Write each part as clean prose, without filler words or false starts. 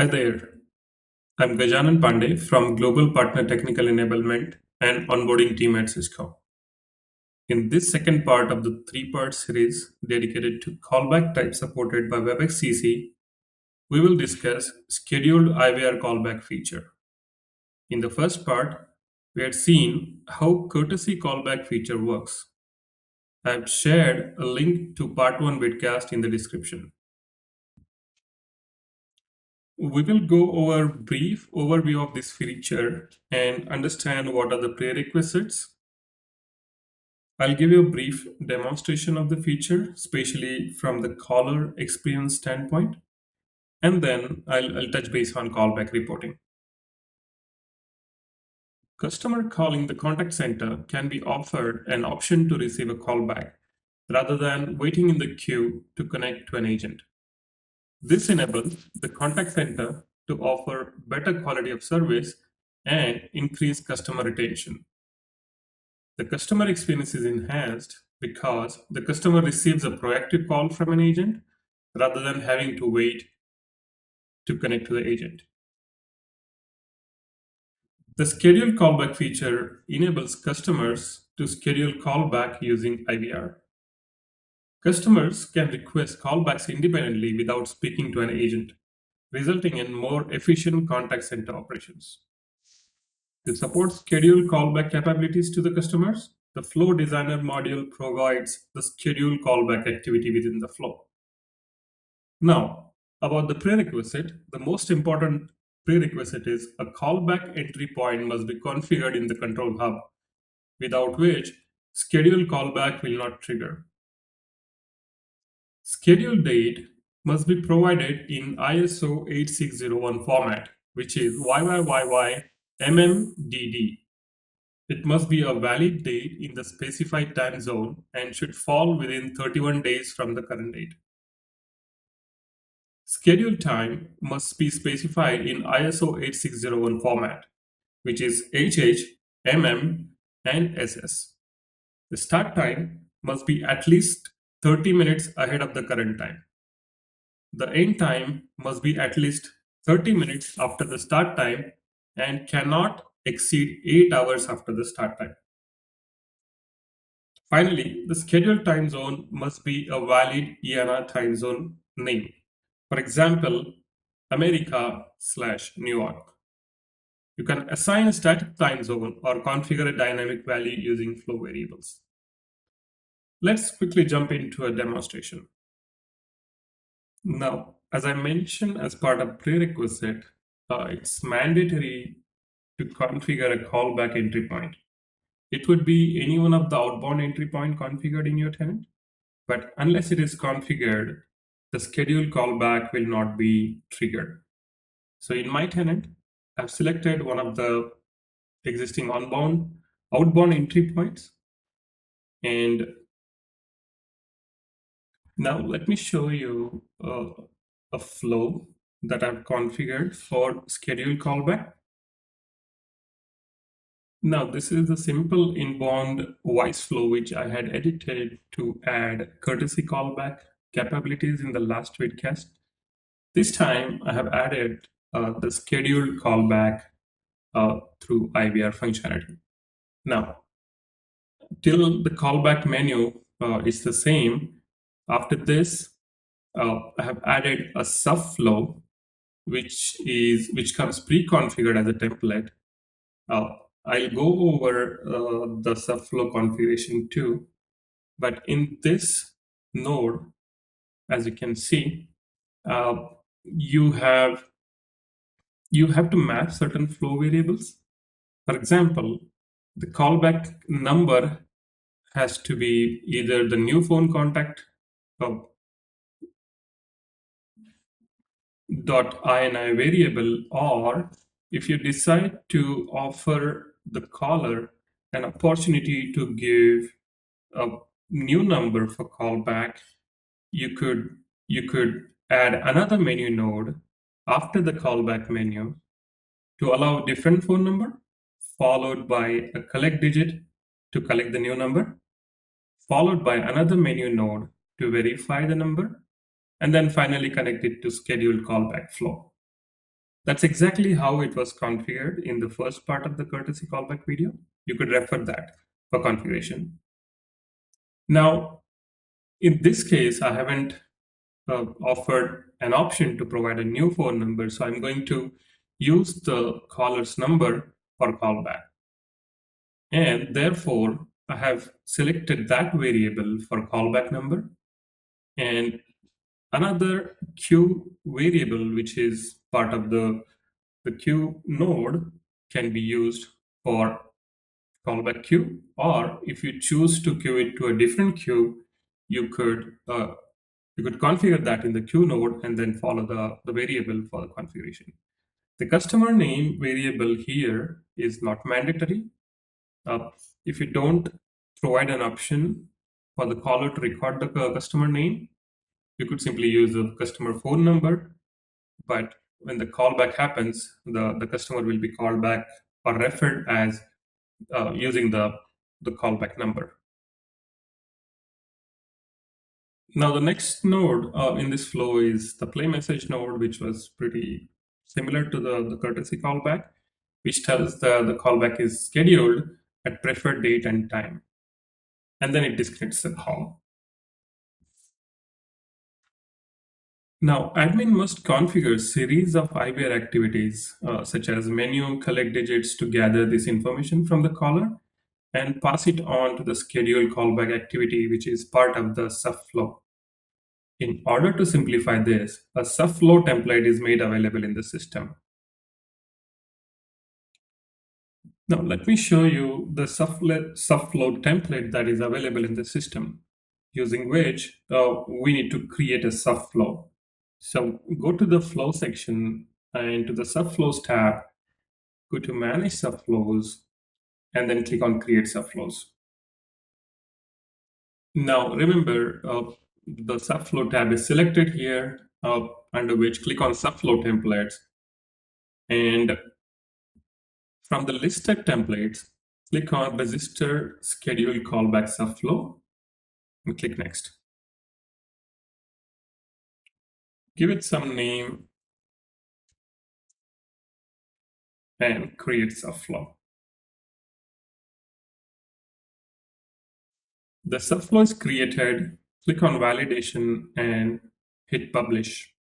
Hi there. I'm Gajanan Pandey from Global Partner Technical Enablement and Onboarding Team at Cisco. In this second part of the three-part series dedicated to callback type supported by WebexCC, we will discuss scheduled IVR callback feature. In the first part, we had seen how courtesy callback feature works. I've shared a link to part 1 vidcast in the description. We will go over brief overview of this feature and understand what are the prerequisites. I'll give you a brief demonstration of the feature, especially from the caller experience standpoint, and then I'll touch base on callback reporting. Customer calling the contact center can be offered an option to receive a callback rather than waiting in the queue to connect to an agent. This enables the contact center to offer better quality of service and increase customer retention. The customer experience is enhanced because the customer receives a proactive call from an agent rather than having to wait to connect to the agent. The scheduled callback feature enables customers to schedule callback using IVR. Customers can request callbacks independently without speaking to an agent, resulting in more efficient contact center operations. To support scheduled callback capabilities to the customers, the Flow Designer module provides the scheduled callback activity within the flow. Now, about the prerequisite, the most important prerequisite is a callback entry point must be configured in the control hub, without which scheduled callback will not trigger. Scheduled date must be provided in ISO 8601 format, which is YYYY It must be a valid date in the specified time zone and should fall within 31 days from the current date. Schedule time must be specified in ISO 8601 format, which is HH, and SS. The start time must be at least 30 minutes ahead of the current time. The end time must be at least 30 minutes after the start time and cannot exceed 8 hours after the start time. Finally, the scheduled time zone must be a valid ENR time zone name. For example, America/New York. You can assign a static time zone or configure a dynamic value using flow variables. Let's quickly jump into a demonstration. Now, as I mentioned as part of prerequisite, it's mandatory to configure a callback entry point. It would be any one of the outbound entry point configured in your tenant, but unless it is configured, the scheduled callback will not be triggered. So in my tenant, I've selected one of the existing outbound entry points. And now let me show you a flow that I've configured for scheduled callback. Now, this is a simple inbound voice flow which I had edited to add courtesy callback capabilities in the last vidcast. This time, I have added the scheduled callback through IVR functionality. Now, till the callback menu is the same, after this, I have added a subflow which comes pre-configured as a template. I'll go over the subflow configuration too, but in this node, as you can see, uh, you have to map certain flow variables. For example, the callback number has to be either the new phone contact .ini variable, or if you decide to offer the caller an opportunity to give a new number for callback, you could add another menu node after the callback menu to allow different phone number, followed by a collect digit to collect the new number, followed by another menu node to verify the number, and then finally connect it to scheduled callback flow. That's exactly how it was configured in the first part of the courtesy callback video. You could refer that for configuration. Now, in this case, I haven't offered an option to provide a new phone number, so I'm going to use the caller's number for callback. And therefore, I have selected that variable for callback number. And another queue variable, which is part of the queue node, can be used for callback queue. Or if you choose to queue it to a different queue, you could configure that in the queue node and then follow the variable for the configuration. The customer name variable here is not mandatory. Uh, if you don't provide an option for the caller to record the customer name, you could simply use the customer phone number. But when the callback happens, the customer will be called back or referred as using the callback number. Now, the next node in this flow is the play message node, which was pretty similar to the courtesy callback, which tells the callback is scheduled at preferred date and time. And then it disconnects the call. Now, admin must configure series of IVR activities, such as menu, collect digits to gather this information from the caller and pass it on to the scheduled callback activity, which is part of the subflow. In order to simplify this, a subflow template is made available in the system. Now, let me show you the subflow template that is available in the system, using which we need to create a subflow. So go to the flow section and to the subflows tab, go to manage subflows, and then click on create subflows. Now, remember, the subflow tab is selected here, under which click on subflow templates. And from the listed templates, click on register schedule callback subflow and click next. Give it some name and create subflow. The subflow is created. Click on validation and hit publish.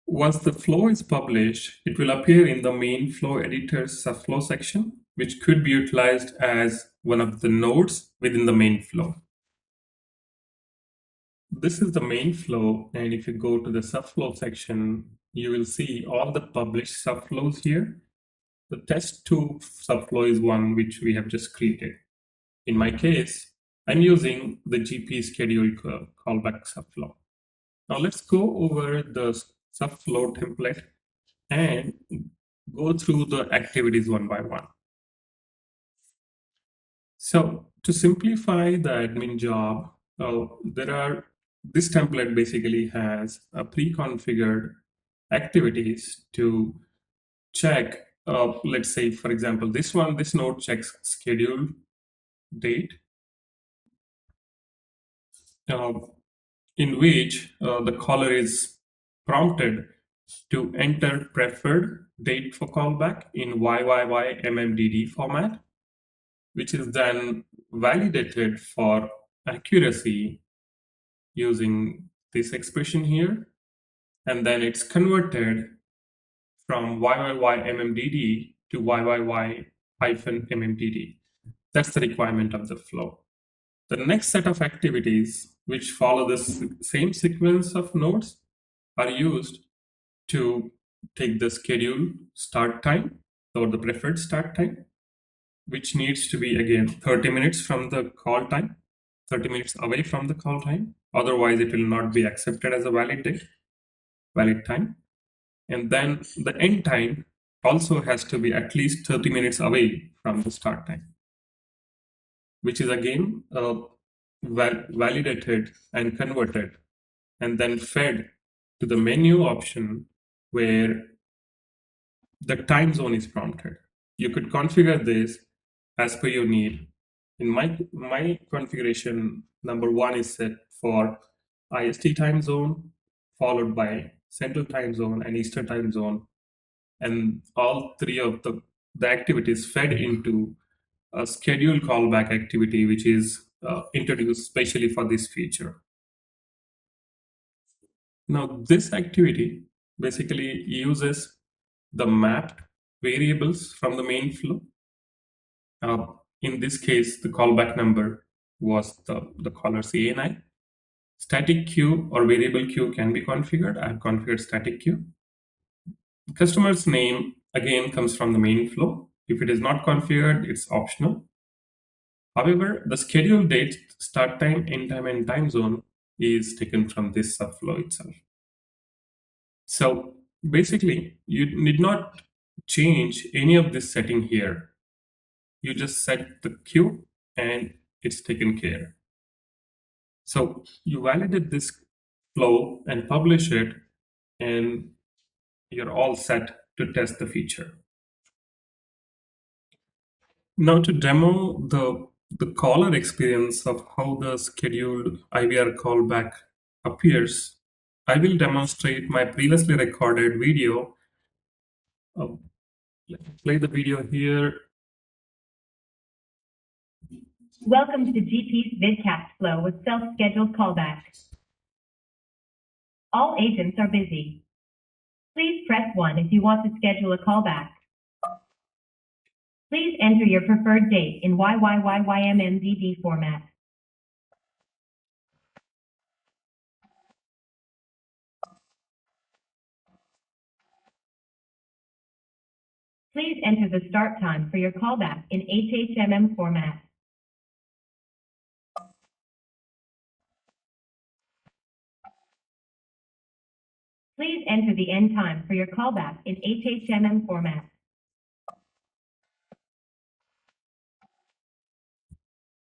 Once the flow is published, it will appear in the main flow editor's subflow section, which could be utilized as one of the nodes within the main flow. This is the main flow, and if you go to the subflow section, you will see all the published subflows here. The test2 subflow is one which we have just created. In my case, I'm using the GP schedule callback subflow. Now let's go over the subflow template and go through the activities one by one. So to simplify the admin job, this template basically has a pre-configured activities to check. Let's say, for example, this node checks schedule date, uh, in which the caller is prompted to enter preferred date for callback in YYY format, which is then validated for accuracy using this expression here. And then it's converted from YYY to YYY-MMDD. That's the requirement of the flow. The next set of activities, which follow the same sequence of nodes, are used to take the schedule start time or the preferred start time, which needs to be again 30 minutes from the call time, 30 minutes away from the call time. Otherwise, it will not be accepted as a valid time. And then the end time also has to be at least 30 minutes away from the start time, which is again validated and converted and then fed to the menu option where the time zone is prompted. You could configure this as per your need. In my configuration, number one is set for IST time zone, followed by Central time zone and Eastern time zone, and all three of the activities fed into a scheduled callback activity, which is introduced specially for this feature. Now, this activity basically uses the mapped variables from the main flow. In this case, the callback number was the caller's ANI. Static queue or variable queue can be configured. I have configured static queue. The customer's name again comes from the main flow. If it is not configured, it's optional. However, the schedule date, start time, end time, and time zone is taken from this subflow itself. So basically, you need not change any of this setting here. You just set the queue and it's taken care. So you validate this flow and publish it, and you're all set to test the feature. Now to demo the caller experience of how the scheduled IVR callback appears, I will demonstrate my previously recorded video. Let me play the video here. Welcome to GP's vidcast flow with self-scheduled callback. All agents are busy. Please press 1 if you want to schedule a callback. Please enter your preferred date in YYYYMMDD format. Please enter the start time for your callback in HHMM format. Please enter the end time for your callback in HHMM format.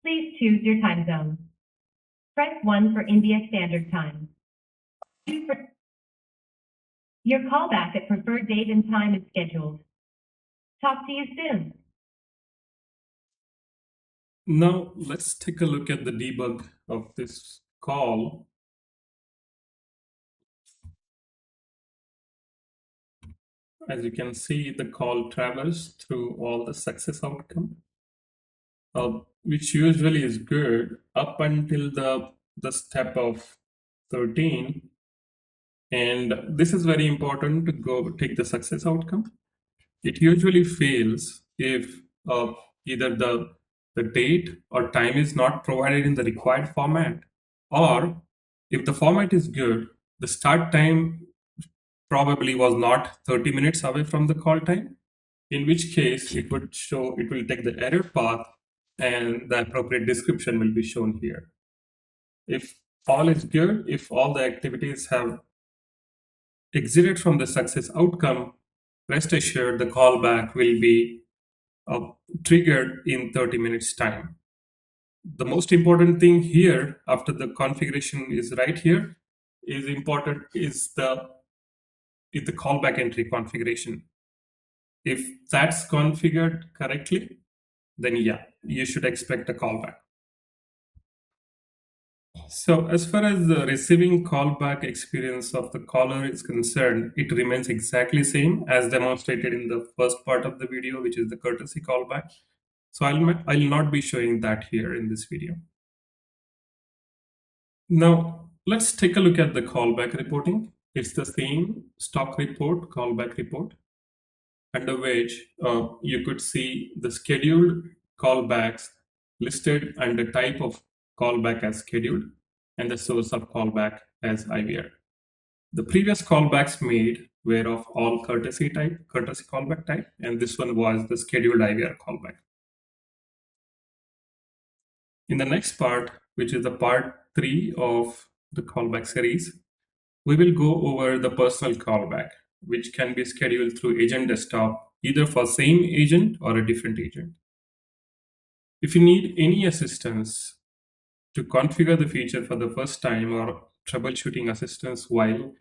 Please choose your time zone. Press 1 for India Standard Time. 2 for your callback at preferred date and time is scheduled. Talk to you soon. Now let's take a look at the debug of this call. As you can see, the call travels through all the success outcome, which usually is good up until the step of 13. And this is very important to go take the success outcome. It usually fails if either the date or time is not provided in the required format, or if the format is good, the start time probably was not 30 minutes away from the call time, in which case it will take the error path and the appropriate description will be shown here. If all is good, if all the activities have exited from the success outcome, rest assured the callback will be triggered in 30 minutes time. The most important thing here after the configuration is right here is important is the callback entry configuration. If that's configured correctly, then yeah, you should expect a callback. So as far as the receiving callback experience of the caller is concerned, it remains exactly same as demonstrated in the first part of the video, which is the courtesy callback. So I'll not be showing that here in this video. Now let's take a look at the callback reporting. It's the same stock report, callback report, under which you could see the scheduled callbacks listed and the type of callback as scheduled and the source of callback as IVR. The previous callbacks made were of all courtesy callback type, and this one was the scheduled IVR callback. In the next part, which is the part 3 of the callback series, we will go over the personal callback, which can be scheduled through agent desktop, either for same agent or a different agent. If you need any assistance to configure the feature for the first time or troubleshooting assistance while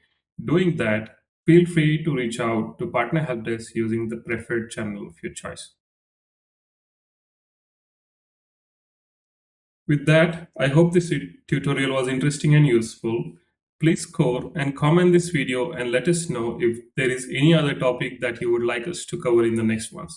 doing that, feel free to reach out to Partner Help Desk using the preferred channel of your choice. With that, I hope this tutorial was interesting and useful. Please score and comment this video and let us know if there is any other topic that you would like us to cover in the next ones.